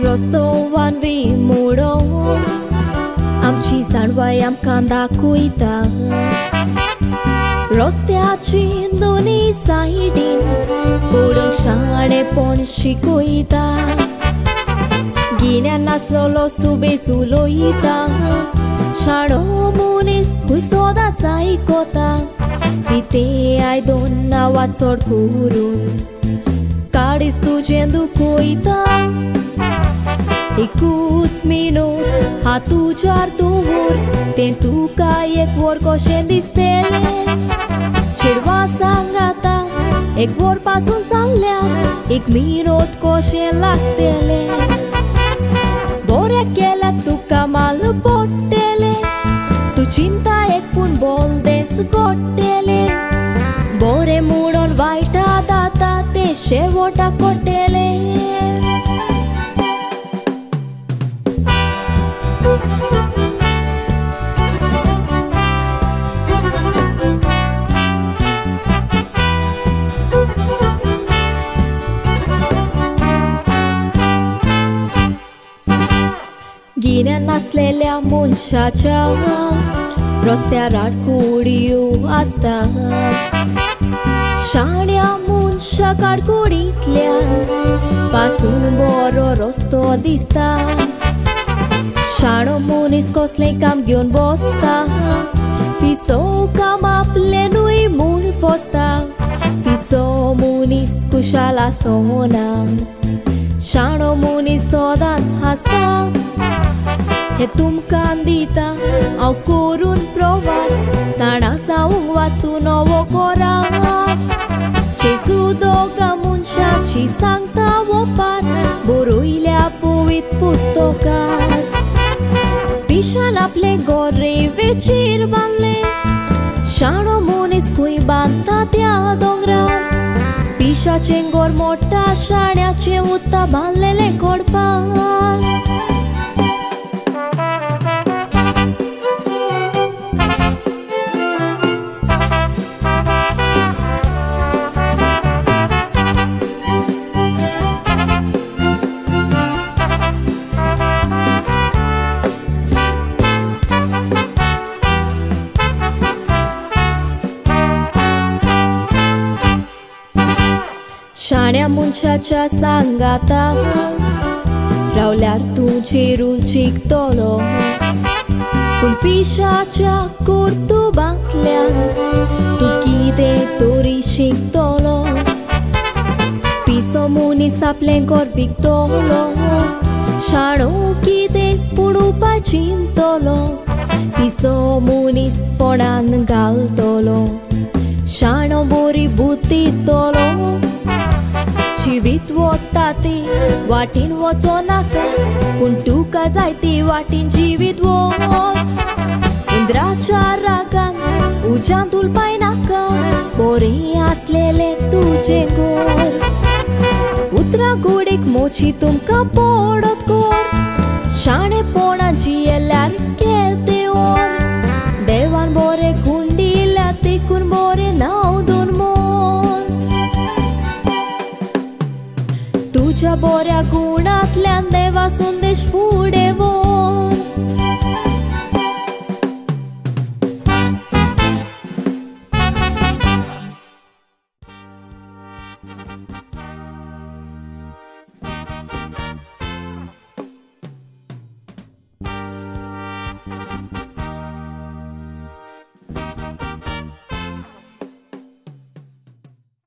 Rostowaan विमुडोन आमची सांडवाय आमकां दाखयता रस्त्याची दोनी सायडीन पडून शाणेपण शिकयता गिन्यान नासलोलो सुबेज उलोयता शाणो मनीस खंय सदांच आयकता पिते आयदोन नांवां चड करून काडीस तुजें दुखयता एकूच मिनूट हात तुज्यार दवर तें तुका एक वर कशें दिसतलें चेडवा सांग आतां एक वर पासून जाल्ल्यार एक मिनूट कशें लागतलें बरें केल्यार तुका माल पडटलें तूं चिंता एक पूण बोलदेंच घडटलें बरें म्हणून वायटात आतां तें शेवटाक पडटलें गिन्यान नासलेल्या मनशाच्या रस्त्यार आडकुड्यो आसता शाण्या मनशाक आडकुडींतल्यान पासून बरो रस्तो दिसता शाणो मनीस कसलें काम घेवन बसता पिसो काम आपलें न्हय म्हूण फसता पिसो मनीस कुशाल आसना शाणो मनीस सदांच हांसता हे तुमकां दिता हांव करून प्रवाद साणा जावंक वाचूं नवो कोरात जेजू दोगा मनशाची सांगता वो पाठ बरयल्या पवित्र पुस्तकांत पिशान आपले घर रेंवेचेर बांदलें शाणो मनीस खंय बांदता त्या दोंगरार पिशाचें घर मोडटा शाण्याचें उदता बांदलेलें घडपाक शाण्या मनशाच्या सांगाता रावल्यार तूं चेरूल चिंततलो पूण पिशाच्या कर्तुबांतल्यान तूं कितें तरी शिकतलो पिसो मनीस आपलें घर विकतलो शाणो कितें पूण उपाय चिंततलो पिसो मनीस फोंडान घालतलो शाणो बरी बुद्धी दितलो जिवीत वता ती वाटेन वचो नाका पूण तुका जाय ती वाटेन जिवीत वच उंदराच्या रागान उज्यान तुलपाय नाका बरें आसलेलें तुजें घर उतरा घोडेक मोची तुमकां पडत